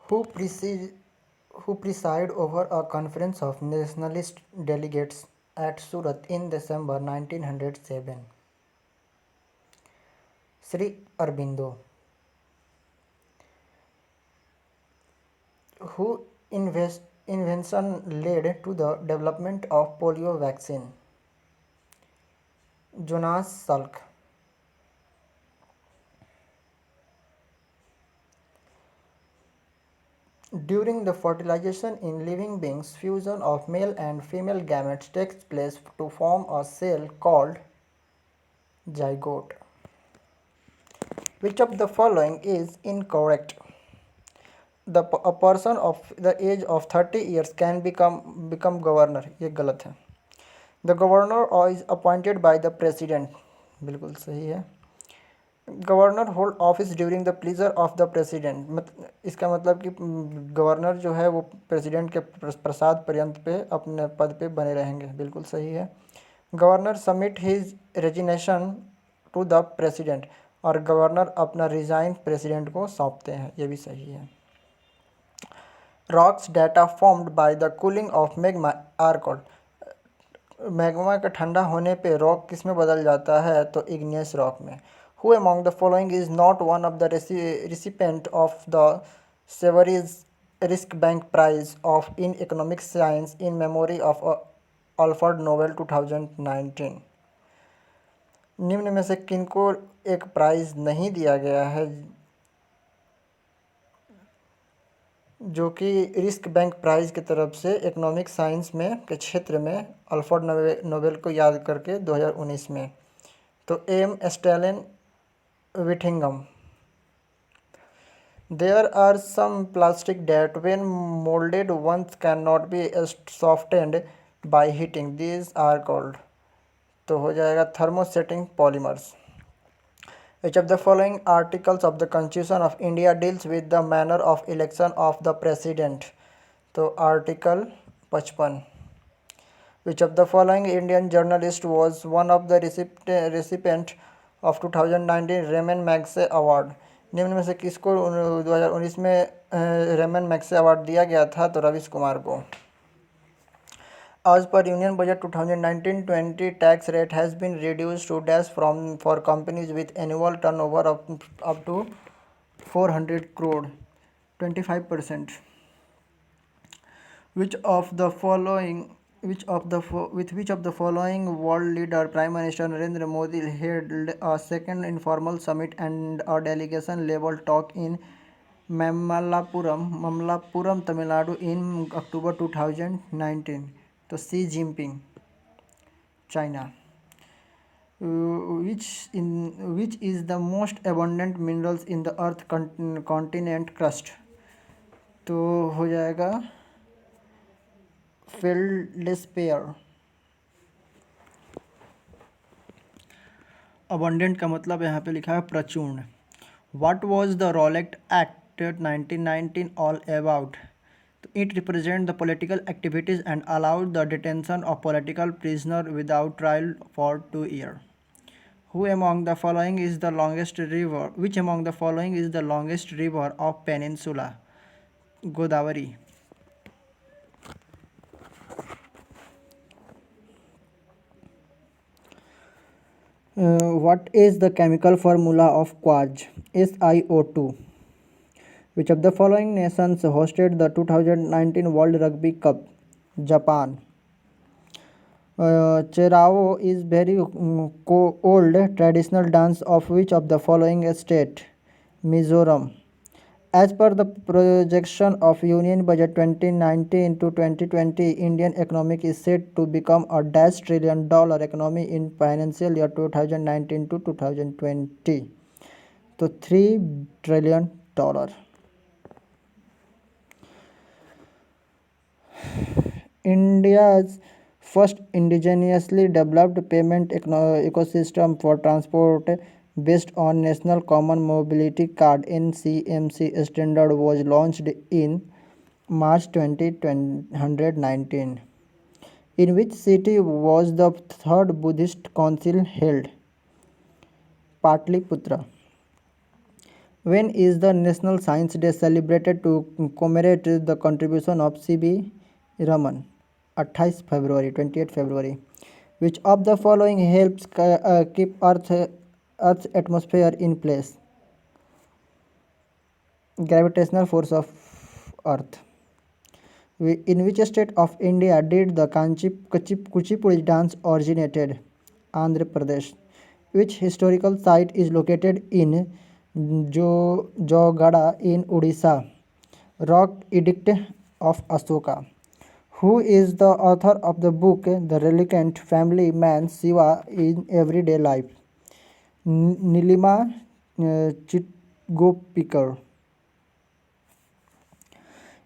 who preside, who preside over a conference of nationalist delegates at Surat in December 1907. Sri Aurobindo, whose invention led to the development of polio vaccine. Jonas Salk, during the fertilization in living beings, fusion of male and female gametes takes place to form a cell called zygote. Which of the following is incorrect? A person of the age of 30 years can become governor. ये गलत है. The governor is appointed by the president. बिल्कुल सही है. Governor hold office during the pleaser of the president. इसका मतलब कि governor जो है वो प्रेसिडेंट के प्रसाद पर्यंत पे अपने पद पे बने रहेंगे. बिल्कुल सही है. Governor submit his resignation to the president. और गवर्नर अपना रिजाइन प्रेसिडेंट को सौंपते हैं. ये भी सही है. Rocks data formed by the cooling of magma are called. Magma का ठंडा होने पे रॉक किस में बदल जाता है? तो इग्नियस रॉक में. Who among the following is not one of the recipient of the Severies Risk Bank Prize of in Economic Science in memory of Alfred Nobel 2019? निम्न में से किनको एक प्राइज नहीं दिया गया है जो कि रिस्क बैंक प्राइज की तरफ से इकोनॉमिक साइंस में के क्षेत्र में अल्फ्रेड नोबेल को याद करके 2019 में? तो M Stalin Whittingham. There are some plastic that when molded once cannot be softened by heating. These are called. तो हो जाएगा thermosetting polymers. Which of the following articles of the Constitution of India deals with the manner of election of the president? तो article 55. Which of the following Indian journalist was one of the recipient of 2019 Ramon Magsaysay award? निम्न में से किसको 2019 में Ramon Magsaysay award दिया गया था? तो रवीश कुमार को. As per Union Budget 2019-20, tax rate has been reduced to dash from for companies with annual turnover of up to 400 crore, 25%. Which of the following with which of the following world leader Prime Minister Narendra Modi held a second informal summit and a delegation level talk in Mamallapuram, Tamil Nadu in October 2019? तो सी Jinping, China. Which is the most abundant minerals in the earth continent crust? तो हो जाएगा फेल्डस्पेयर. Abundant का मतलब यहाँ पे लिखा है प्रचूर्ण. What was the Rowlatt Act 1919 all about? It represents the political activities and allowed the detention of political prisoners without trial for 2 years. Who among the following is the longest river? Which among the following is the longest river of peninsula? Godavari. What is the chemical formula of quartz? SiO2. Which of the following nations hosted the 2019 World Rugby Cup? Japan. Cherao is very old traditional dance of which of the following state? Mizoram. As per the projection of Union Budget 2019 to 2020, Indian economy is set to become a dash trillion dollar economy in financial year 2019 to 2020. तो $3 trillion. India's first indigenously developed payment ecosystem for transport based on National Common Mobility Card (NCMC) standard was launched in March 2019. In which city was the third Buddhist council held? Patliputra. When is the National Science Day celebrated to commemorate the contribution of C.B. Raman? 28 February, 28 February. Which of the following helps keep Earth's atmosphere in place? Gravitational force of Earth. In which state of India did the Kuchipudi dance originated? Andhra Pradesh. Which historical site is located in Jogada in Odisha? Rock Edict of Asoka. Who is the author of the book The Reluctant Family Man Shiva in Everyday Life? Nilima Chitgopikar.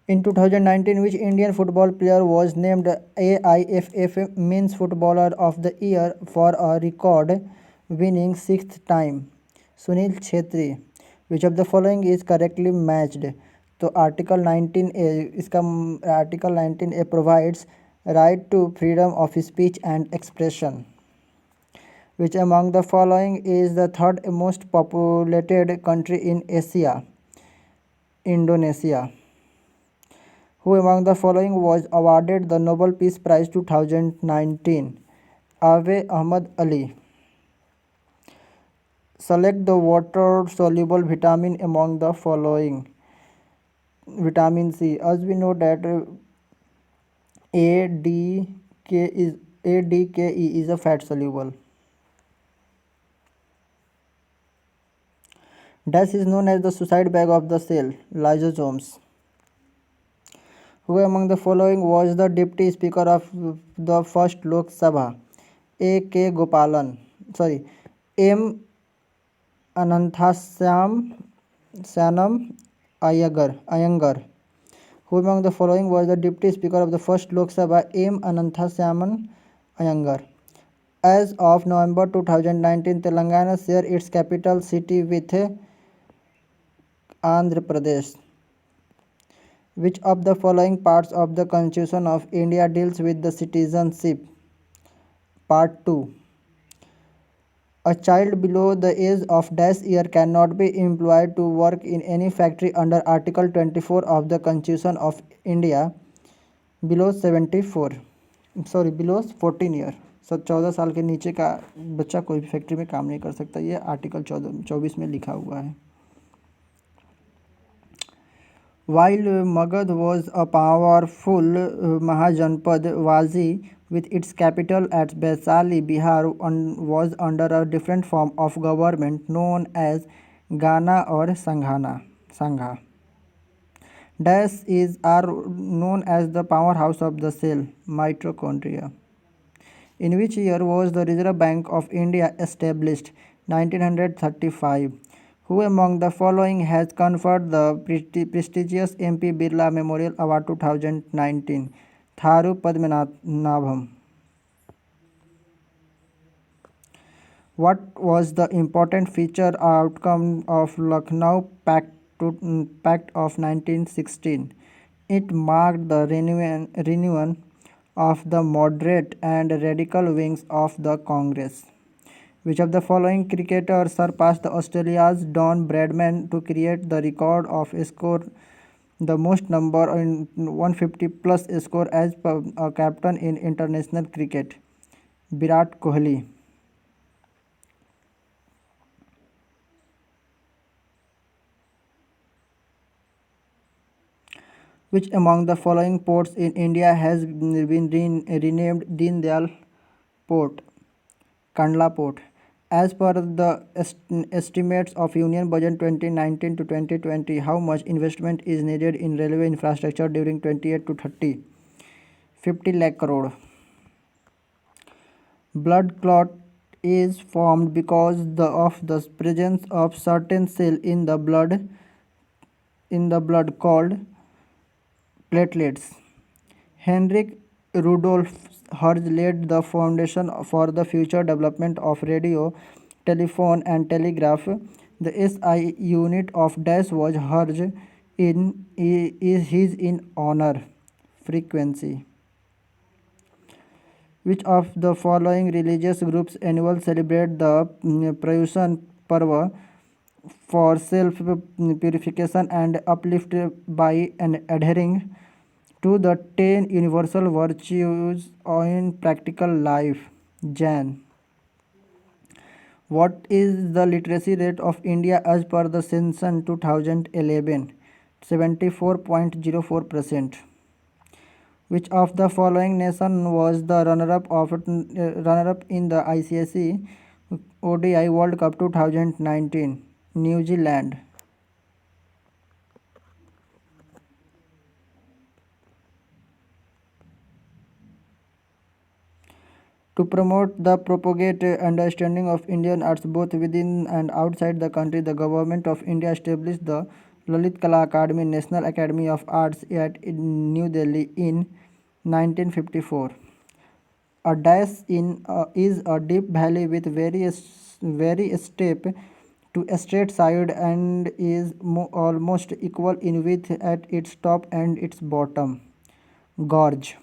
In 2019, which Indian football player was named AIFF Men's Footballer of the Year for a record-winning sixth time? Sunil Chhetri. Which of the following is correctly matched? तो article 19A इसका article 19A provides right to freedom of speech and expression. Which among the following is the third most populated country in Asia? Indonesia. Who among the following was awarded the Nobel Peace Prize 2019? Ave Ahmad Ali. Select the water-soluble vitamin among the following. Vitamin C. As we know that ADKE is a fat soluble. Dash is known as the suicide bag of the cell, lysosomes. Who among the following was the Deputy Speaker of the first Lok Sabha? A. K. Gopalan. M. Ananthasyanam Iyengar. Who among the following was the Deputy Speaker of the first Lok Sabha? M. Ananthasyaman Iyengar. As of November 2019, Telangana shares its capital city with Andhra Pradesh. Which of the following parts of the Constitution of India deals with the citizenship? Part 2. A child below the age of dash year cannot be employed to work in any factory under Article 24 of the Constitution of India below 14 year. 14 साल के नीचे का बच्चा कोई भी factory में काम नहीं कर सकता. ये आर्टिकल 24 में लिखा हुआ है. While Magad was a powerful Mahajanpad, Wazi, with its capital at Vaishali, Bihar, was under a different form of government known as Gana or Sangha. Dash are known as the powerhouse of the cell, mitochondria. In which year was the Reserve Bank of India established? 1935. Who among the following has conferred the prestigious MP Birla Memorial Award 2019? Tharu Padmanabham. What was the important feature outcome of Lucknow Pact of 1916? It marked the renewal of the moderate and radical wings of the Congress. Which of the following cricketers surpassed Australia's Don Bradman to create the record of score the most number in 150 plus score as a captain in international cricket? Virat Kohli. Which among the following ports in India has been renamed Deen Dayal Port? Kandla Port. As per the estimates of Union Budget 2019 to 2020, how much investment is needed in railway infrastructure during 28 to 30? 50 lakh crore. Blood clot is formed because of the presence of certain cell in the blood called platelets. Heinrich Rudolf Hertz laid the foundation for the future development of radio, telephone and telegraph. The SI unit of dash was Hertz is his in honor. Frequency. Which of the following religious groups annually celebrate the Prayushan Parva for self purification and uplift by and adhering to the 10 universal virtues in practical life. Jan. What is the literacy rate of India as per the census 2011? 74.04%. Which of the following nation was the runner-up in the ICC ODI World Cup 2019? New Zealand. To promote the propagate understanding of Indian arts both within and outside the country, the Government of India established the Lalit Kala Academy, National Academy of Arts at in New Delhi in 1954. A dash in is a deep valley with very steep to a straight side and is almost equal in width at its top and its bottom. Gorge.